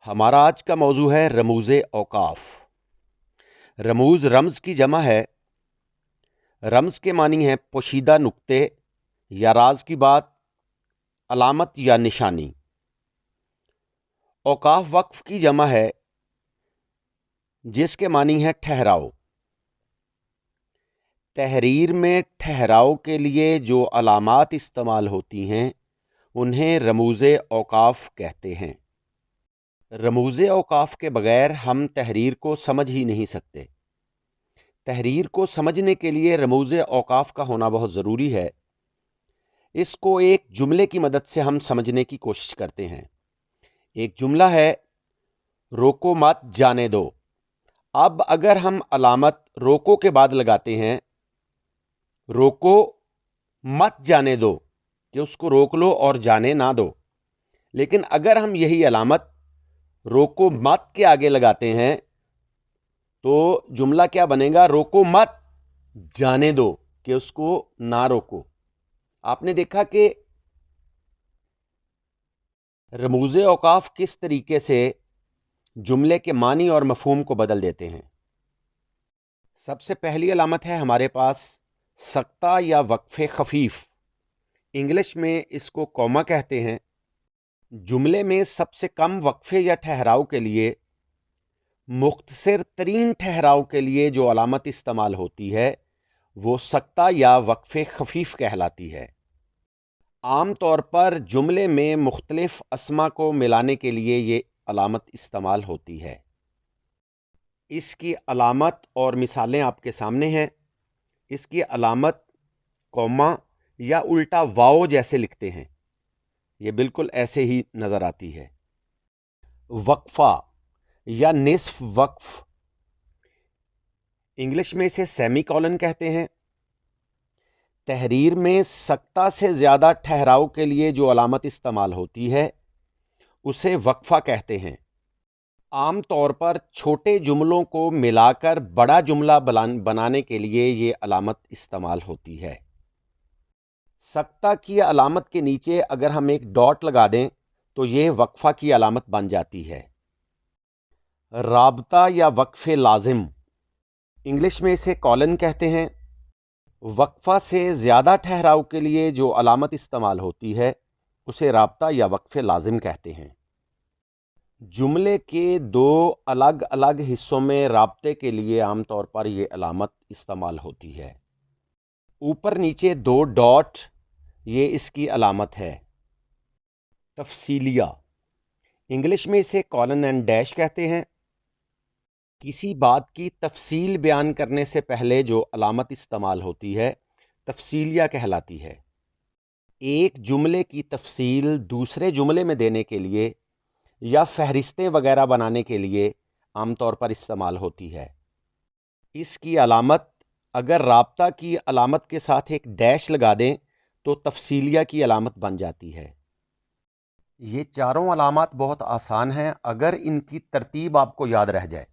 ہمارا آج کا موضوع ہے رموز اوقاف۔ رموز رمز کی جمع ہے۔ رمز کے معنی ہیں پوشیدہ نقطے یا راز کی بات، علامت یا نشانی۔ اوقاف وقف کی جمع ہے جس کے معنی ہے ٹھہراؤ۔ تحریر میں ٹھہراؤ کے لیے جو علامات استعمال ہوتی ہیں انہیں رموز اوقاف کہتے ہیں۔ رموز اوقاف کے بغیر ہم تحریر کو سمجھ ہی نہیں سکتے۔ تحریر کو سمجھنے کے لیے رموز اوقاف کا ہونا بہت ضروری ہے۔ اس کو ایک جملے کی مدد سے ہم سمجھنے کی کوشش کرتے ہیں۔ ایک جملہ ہے روکو مت جانے دو۔ اب اگر ہم علامت روکو کے بعد لگاتے ہیں روکو مت جانے دو کہ اس کو روک لو اور جانے نہ دو، لیکن اگر ہم یہی علامت روکو مت کے آگے لگاتے ہیں تو جملہ کیا بنے گا؟ روکو مت جانے دو کہ اس کو نہ روکو۔ آپ نے دیکھا کہ رموز اوقاف کس طریقے سے جملے کے معنی اور مفہوم کو بدل دیتے ہیں۔ سب سے پہلی علامت ہے ہمارے پاس سکتہ یا وقف خفیف۔ انگلش میں اس کو کوما کہتے ہیں۔ جملے میں سب سے کم وقفے یا ٹھہراؤ کے لیے، مختصر ترین ٹھہراؤ کے لیے جو علامت استعمال ہوتی ہے وہ سکتہ یا وقف خفیف کہلاتی ہے۔ عام طور پر جملے میں مختلف اسما کو ملانے کے لیے یہ علامت استعمال ہوتی ہے۔ اس کی علامت اور مثالیں آپ کے سامنے ہیں۔ اس کی علامت کوما یا الٹا واو جیسے لکھتے ہیں، یہ بالکل ایسے ہی نظر آتی ہے۔ وقفہ یا نصف وقف، انگلش میں اسے سیمی کولن کہتے ہیں۔ تحریر میں سکتہ سے زیادہ ٹھہراؤ کے لیے جو علامت استعمال ہوتی ہے اسے وقفہ کہتے ہیں۔ عام طور پر چھوٹے جملوں کو ملا کر بڑا جملہ بنانے کے لیے یہ علامت استعمال ہوتی ہے۔ سکتہ کی علامت کے نیچے اگر ہم ایک ڈاٹ لگا دیں تو یہ وقفہ کی علامت بن جاتی ہے۔ رابطہ یا وقف لازم، انگلش میں اسے کولن کہتے ہیں۔ وقفہ سے زیادہ ٹھہراؤ کے لیے جو علامت استعمال ہوتی ہے اسے رابطہ یا وقف لازم کہتے ہیں۔ جملے کے دو الگ الگ حصوں میں رابطے کے لیے عام طور پر یہ علامت استعمال ہوتی ہے۔ اوپر نیچے دو ڈاٹ، یہ اس کی علامت ہے۔ تفصیلیہ، انگلش میں اسے کولن اینڈ ڈیش کہتے ہیں۔ کسی بات کی تفصیل بیان کرنے سے پہلے جو علامت استعمال ہوتی ہے تفصیلیہ کہلاتی ہے۔ ایک جملے کی تفصیل دوسرے جملے میں دینے کے لیے یا فہرستیں وغیرہ بنانے کے لیے عام طور پر استعمال ہوتی ہے۔ اس کی علامت اگر رابطہ کی علامت کے ساتھ ایک ڈیش لگا دیں تو تفصیلیہ کی علامت بن جاتی ہے۔ یہ چاروں علامات بہت آسان ہیں اگر ان کی ترتیب آپ کو یاد رہ جائے۔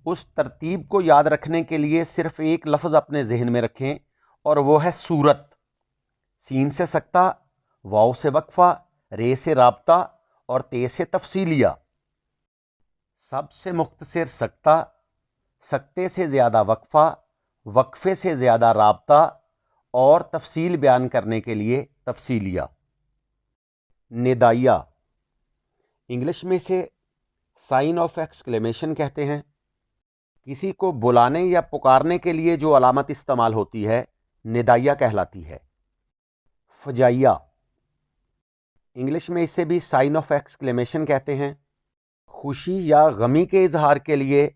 اس ترتیب کو یاد رکھنے کے لیے صرف ایک لفظ اپنے ذہن میں رکھیں اور وہ ہے صورت۔ سین سے سکتہ، واو سے وقفہ، رے سے رابطہ اور تے سے تفصیلیہ۔ سب سے مختصر سکتہ، سکتے سے زیادہ وقفہ، وقفے سے زیادہ رابطہ اور تفصیل بیان کرنے کے لیے تفصیلیہ۔ ندائیہ، انگلش میں سے سائن آف ایکسکلیمیشن کہتے ہیں۔ کسی کو بلانے یا پکارنے کے لیے جو علامت استعمال ہوتی ہے ندائیہ کہلاتی ہے۔ فجائیہ، انگلش میں اسے بھی سائن آف ایکسکلیمیشن کہتے ہیں۔ خوشی یا غمی کے اظہار کے لیے،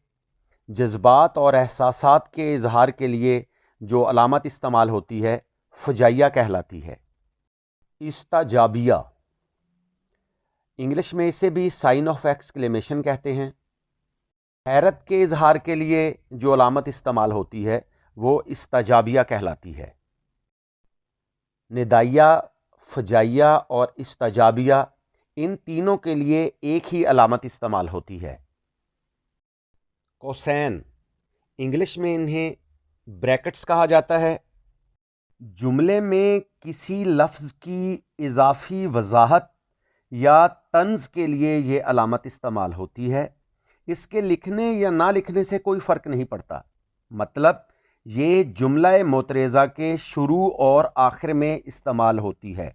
جذبات اور احساسات کے اظہار کے لیے جو علامت استعمال ہوتی ہے فجائیہ کہلاتی ہے۔ استجابیہ، انگلش میں اسے بھی سائن آف ایکسکلیمیشن کہتے ہیں۔ حیرت کے اظہار کے لیے جو علامت استعمال ہوتی ہے وہ استجابیہ کہلاتی ہے۔ ندائیہ، فجائیہ اور استجابیہ، ان تینوں کے لیے ایک ہی علامت استعمال ہوتی ہے۔ کوسین، انگلش میں انہیں بریکٹس کہا جاتا ہے۔ جملے میں کسی لفظ کی اضافی وضاحت یا طنز کے لیے یہ علامت استعمال ہوتی ہے۔ اس کے لکھنے یا نہ لکھنے سے کوئی فرق نہیں پڑتا، مطلب یہ جملہ معترضہ کے شروع اور آخر میں استعمال ہوتی ہے۔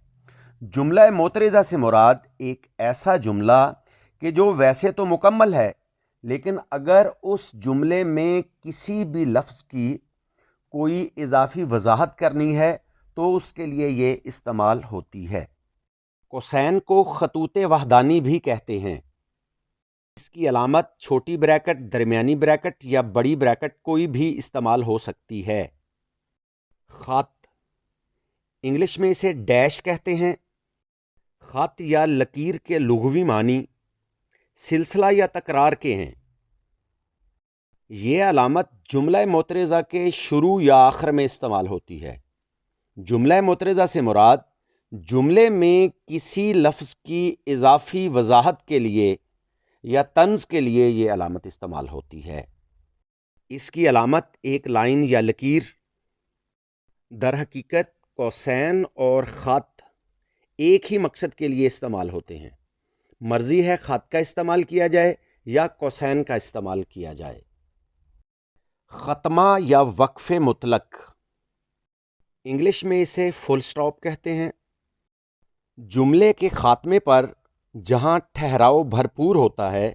جملہ معترضہ سے مراد ایک ایسا جملہ کہ جو ویسے تو مکمل ہے، لیکن اگر اس جملے میں کسی بھی لفظ کی کوئی اضافی وضاحت کرنی ہے تو اس کے لیے یہ استعمال ہوتی ہے۔ کوسین کو خطوط وحدانی بھی کہتے ہیں۔ اس کی علامت چھوٹی بریکٹ، درمیانی بریکٹ یا بڑی بریکٹ کوئی بھی استعمال ہو سکتی ہے۔ خط، انگلش میں اسے ڈیش کہتے ہیں۔ خط یا لکیر کے لغوی معنی سلسلہ یا تکرار کے ہیں۔ یہ علامت جملہ معترضہ کے شروع یا آخر میں استعمال ہوتی ہے۔ جملہ معترضہ سے مراد جملے میں کسی لفظ کی اضافی وضاحت کے لیے یا طنز کے لیے یہ علامت استعمال ہوتی ہے۔ اس کی علامت ایک لائن یا لکیر۔ در حقیقت کوسین اور خط ایک ہی مقصد کے لیے استعمال ہوتے ہیں۔ مرضی ہے خط کا استعمال کیا جائے یا کوسین کا استعمال کیا جائے۔ ختمہ یا وقف مطلق، انگلش میں اسے فل سٹاپ کہتے ہیں۔ جملے کے خاتمے پر جہاں ٹھہراؤ بھرپور ہوتا ہے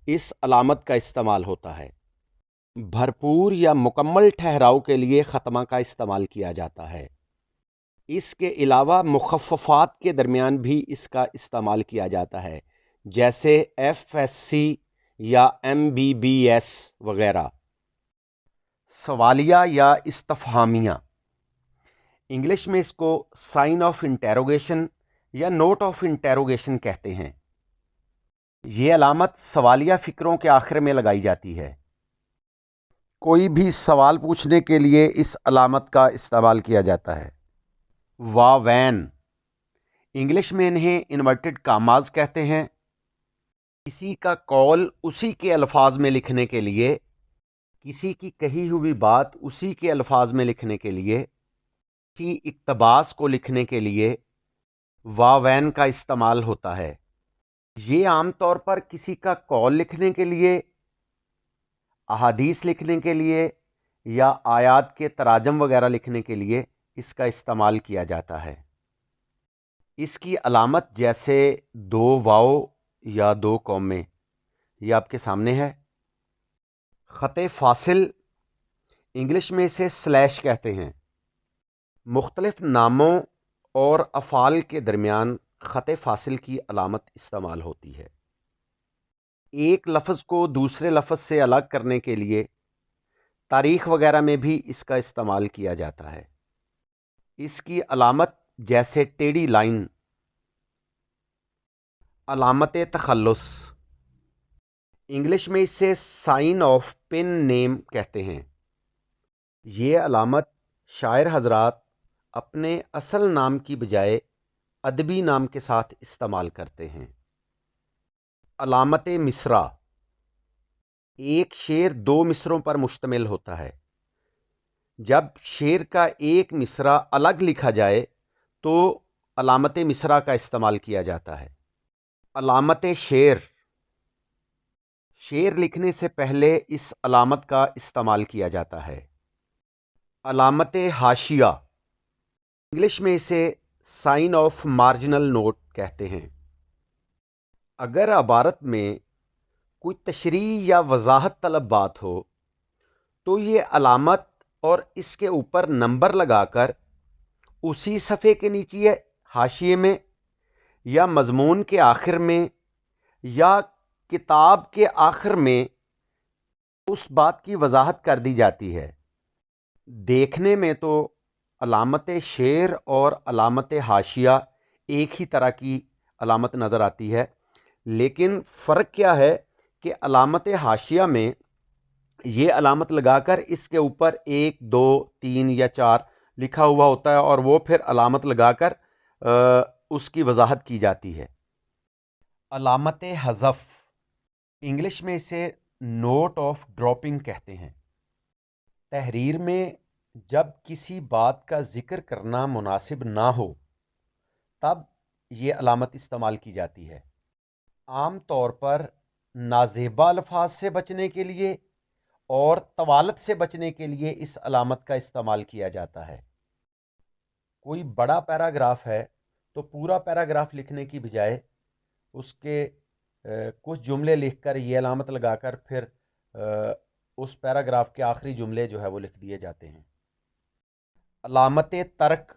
اس علامت کا استعمال ہوتا ہے۔ بھرپور یا مکمل ٹھہراؤ کے لیے ختمہ کا استعمال کیا جاتا ہے۔ اس کے علاوہ مخففات کے درمیان بھی اس کا استعمال کیا جاتا ہے، جیسے ایف ایس سی یا ایم بی بی ایس وغیرہ۔ سوالیہ یا استفہامیہ، انگلش میں اس کو سائن آف انٹیروگیشن یا نوٹ آف انٹیروگیشن کہتے ہیں۔ یہ علامت سوالیہ فقروں کے آخر میں لگائی جاتی ہے۔ کوئی بھی سوال پوچھنے کے لیے اس علامت کا استعمال کیا جاتا ہے۔ واوین، انگلش میں انہیں انورٹڈ کاماز کہتے ہیں۔ کسی کا قول اسی کے الفاظ میں لکھنے کے لیے، کسی کی کہی ہوئی بات اسی کے الفاظ میں لکھنے کے لیے، کسی اقتباس کو لکھنے کے لیے واوین کا استعمال ہوتا ہے۔ یہ عام طور پر کسی کا قول لکھنے کے لیے، احادیث لکھنے کے لیے یا آیات کے تراجم وغیرہ لکھنے کے لیے اس کا استعمال کیا جاتا ہے۔ اس کی علامت جیسے دو واو یا دو کومے، یہ آپ کے سامنے ہے۔ خط فاصل، انگلش میں اسے سلیش کہتے ہیں۔ مختلف ناموں اور افعال کے درمیان خط فاصل کی علامت استعمال ہوتی ہے۔ ایک لفظ کو دوسرے لفظ سے الگ کرنے کے لیے تاریخ وغیرہ میں بھی اس کا استعمال کیا جاتا ہے۔ اس کی علامت جیسے ٹیڑھی لائن۔ علامت تخلص، انگلش میں اسے سائن آف پن نیم کہتے ہیں۔ یہ علامت شاعر حضرات اپنے اصل نام کی بجائے ادبی نام کے ساتھ استعمال کرتے ہیں۔ علامت مصرع، ایک شعر دو مصروں پر مشتمل ہوتا ہے۔ جب شعر کا ایک مصرع الگ لکھا جائے تو علامت مصرع کا استعمال کیا جاتا ہے۔ علامت شعر، شعر لکھنے سے پہلے اس علامت کا استعمال کیا جاتا ہے۔ علامت حاشیہ، انگلش میں اسے سائن آف مارجنل نوٹ کہتے ہیں۔ اگر عبارت میں کوئی تشریح یا وضاحت طلب بات ہو تو یہ علامت اور اس کے اوپر نمبر لگا کر اسی صفحے کے نیچے حاشیے میں یا مضمون کے آخر میں یا کتاب کے آخر میں اس بات کی وضاحت کر دی جاتی ہے۔ دیکھنے میں تو علامت شعر اور علامت حاشیہ ایک ہی طرح کی علامت نظر آتی ہے، لیکن فرق کیا ہے کہ علامت حاشیہ میں یہ علامت لگا کر اس کے اوپر 1 2 3 یا 4 لکھا ہوا ہوتا ہے اور وہ پھر علامت لگا کر اس کی وضاحت کی جاتی ہے۔ علامت حذف، انگلش میں اسے نوٹ آف ڈراپنگ کہتے ہیں۔ تحریر میں جب کسی بات کا ذکر کرنا مناسب نہ ہو تب یہ علامت استعمال کی جاتی ہے۔ عام طور پر نازیبا الفاظ سے بچنے کے لیے اور طوالت سے بچنے کے لیے اس علامت کا استعمال کیا جاتا ہے۔ کوئی بڑا پیراگراف ہے تو پورا پیراگراف لکھنے کی بجائے اس کے کچھ جملے لکھ کر یہ علامت لگا کر پھر اس پیراگراف کے آخری جملے جو ہے وہ لکھ دیے جاتے ہیں۔ علامت ترک،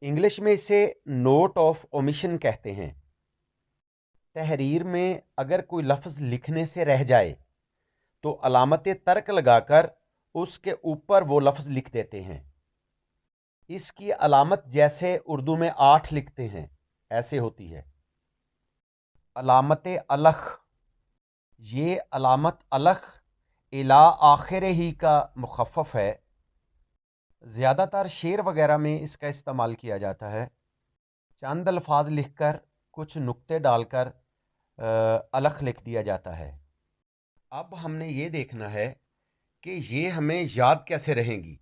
انگلش میں اسے نوٹ آف اومیشن کہتے ہیں۔ تحریر میں اگر کوئی لفظ لکھنے سے رہ جائے تو علامت ترک لگا کر اس کے اوپر وہ لفظ لکھ دیتے ہیں۔ اس کی علامت جیسے اردو میں 8 لکھتے ہیں ایسے ہوتی ہے۔ علامت الخ، یہ علامت الخ الا آخر ہی کا مخفف ہے۔ زیادہ تر شعر وغیرہ میں اس کا استعمال کیا جاتا ہے۔ چند الفاظ لکھ کر کچھ نقطے ڈال کر الخ لکھ دیا جاتا ہے۔ اب ہم نے یہ دیکھنا ہے کہ یہ ہمیں یاد کیسے رہیں گی۔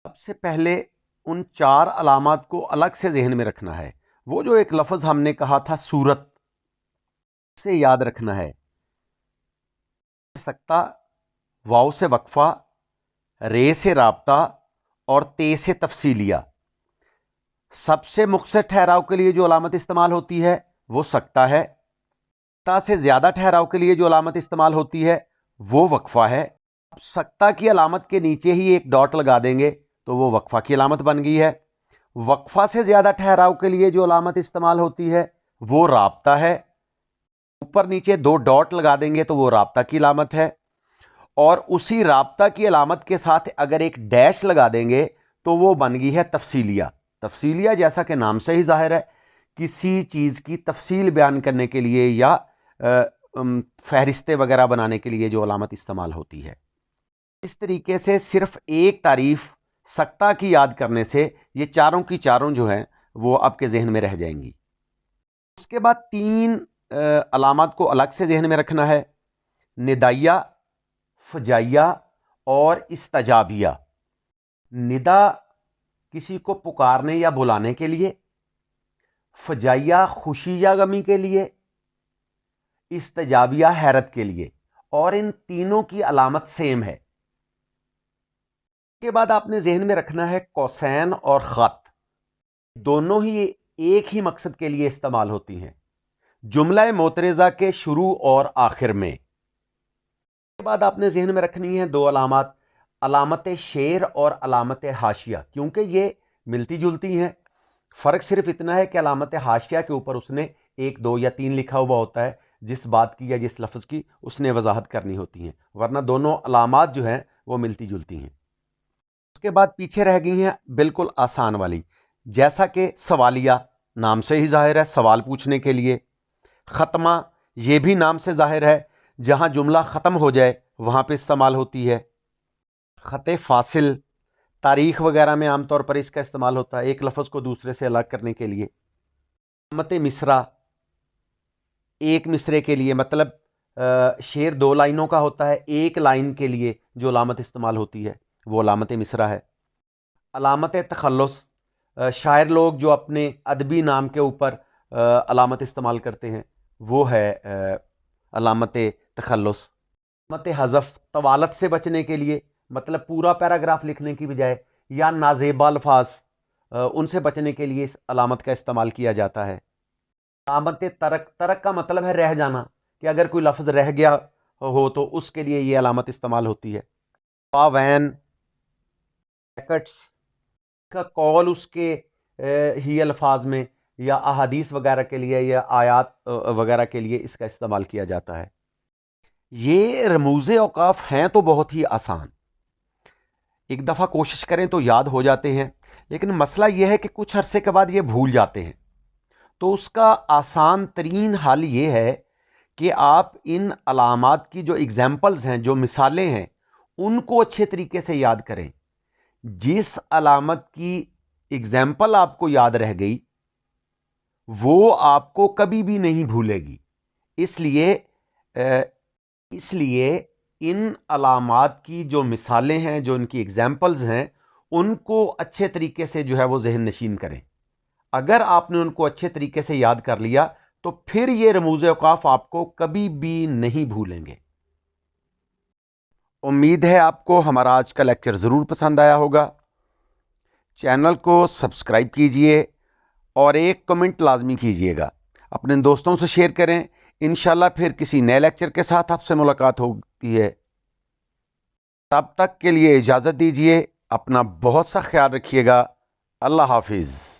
سب سے پہلے ان 4 علامات کو الگ سے ذہن میں رکھنا ہے۔ وہ جو ایک لفظ ہم نے کہا تھا صورت، سے یاد رکھنا ہے۔ سکتا، واو سے وقفہ، رے سے رابطہ اور تے سے تفصیلیہ۔ سب سے مختصر ٹھہراؤ کے لیے جو علامت استعمال ہوتی ہے وہ سکتا ہے۔ سکتا سے زیادہ ٹھہراؤ کے لیے جو علامت استعمال ہوتی ہے وہ وقفہ ہے۔ سکتا کی علامت کے نیچے ہی ایک ڈاٹ لگا دیں گے تو وہ وقفہ کی علامت بن گئی ہے۔ وقفہ سے زیادہ ٹھہراؤ کے لیے جو علامت استعمال ہوتی ہے وہ رابطہ ہے۔ اوپر نیچے 2 ڈاٹ لگا دیں گے تو وہ رابطہ کی علامت ہے، اور اسی رابطہ کی علامت کے ساتھ اگر ایک ڈیش لگا دیں گے تو وہ بن گئی ہے تفصیلیہ۔ تفصیلیہ جیسا کہ نام سے ہی ظاہر ہے، کسی چیز کی تفصیل بیان کرنے کے لیے یا فہرستیں وغیرہ بنانے کے لیے جو علامت استعمال ہوتی ہے۔ اس طریقے سے صرف ایک تعریف سکتا کی یاد کرنے سے یہ چاروں کی چاروں جو ہیں وہ آپ کے ذہن میں رہ جائیں گی۔ اس کے بعد 3 علامات کو الگ سے ذہن میں رکھنا ہے: ندائیہ، فجائیہ اور استجابیہ۔ ندا کسی کو پکارنے یا بلانے کے لیے، فجائیہ خوشی یا غمی کے لیے، استجابیہ حیرت کے لیے، اور ان تینوں کی علامت سیم ہے۔ اس کے بعد آپ نے ذہن میں رکھنا ہے قوسین اور خط، دونوں ہی ایک ہی مقصد کے لیے استعمال ہوتی ہیں، جملہ معترضہ کے شروع اور آخر میں۔ اس کے بعد آپ نے ذہن میں رکھنی ہے 2 علامات، علامت شیر اور علامت حاشیہ، کیونکہ یہ ملتی جلتی ہیں۔ فرق صرف اتنا ہے کہ علامت حاشیہ کے اوپر اس نے 1، 2 یا 3 لکھا ہوا ہوتا ہے، جس بات کی یا جس لفظ کی اس نے وضاحت کرنی ہوتی ہیں، ورنہ دونوں علامات جو ہیں وہ ملتی جلتی ہیں۔ اس کے بعد پیچھے رہ گئی ہیں بالکل آسان والی، جیسا کہ سوالیہ، نام سے ہی ظاہر ہے، سوال پوچھنے کے لیے۔ ختمہ، یہ بھی نام سے ظاہر ہے، جہاں جملہ ختم ہو جائے وہاں پہ استعمال ہوتی ہے۔ خط فاصل، تاریخ وغیرہ میں عام طور پر اس کا استعمال ہوتا ہے، ایک لفظ کو دوسرے سے الگ کرنے کے لیے۔ علامت مصرع، ایک مصرے کے لیے، مطلب شعر 2 لائنوں کا ہوتا ہے، ایک لائن کے لیے جو علامت استعمال ہوتی ہے وہ علامت مصرع ہے۔ علامت تخلص، شاعر لوگ جو اپنے ادبی نام کے اوپر علامت استعمال کرتے ہیں وہ ہے علامت تخلص۔ علامت حذف، طوالت سے بچنے کے لیے، مطلب پورا پیراگراف لکھنے کی بجائے یا نازیبا الفاظ ان سے بچنے کے لیے اس علامت کا استعمال کیا جاتا ہے۔ علامت ترک، ترک کا مطلب ہے رہ جانا، کہ اگر کوئی لفظ رہ گیا ہو تو اس کے لیے یہ علامت استعمال ہوتی ہے۔ واوین، بریکٹس کا قول اس کے ہی الفاظ میں یا احادیث وغیرہ کے لیے یا آیات وغیرہ کے لیے اس کا استعمال کیا جاتا ہے۔ یہ رموز اوقاف ہیں تو بہت ہی آسان، ایک دفعہ کوشش کریں تو یاد ہو جاتے ہیں، لیکن مسئلہ یہ ہے کہ کچھ عرصے کے بعد یہ بھول جاتے ہیں۔ تو اس کا آسان ترین حل یہ ہے کہ آپ ان علامات کی جو ایگزامپلز ہیں، جو مثالیں ہیں، ان کو اچھے طریقے سے یاد کریں۔ جس علامت کی ایگزامپل آپ کو یاد رہ گئی وہ آپ کو کبھی بھی نہیں بھولے گی، اس لیے ان علامات کی جو مثالیں ہیں، جو ان کی ایگزامپلز ہیں، ان کو اچھے طریقے سے جو ہے وہ ذہن نشین کریں۔ اگر آپ نے ان کو اچھے طریقے سے یاد کر لیا تو پھر یہ رموز اوقاف آپ کو کبھی بھی نہیں بھولیں گے۔ امید ہے آپ کو ہمارا آج کا لیکچر ضرور پسند آیا ہوگا۔ چینل کو سبسکرائب کیجئے اور ایک کمنٹ لازمی کیجئے گا، اپنے دوستوں سے شیئر کریں۔ انشاءاللہ پھر کسی نئے لیکچر کے ساتھ آپ سے ملاقات ہوتی ہے۔ تب تک کے لیے اجازت دیجئے، اپنا بہت سا خیال رکھیے گا۔ اللہ حافظ۔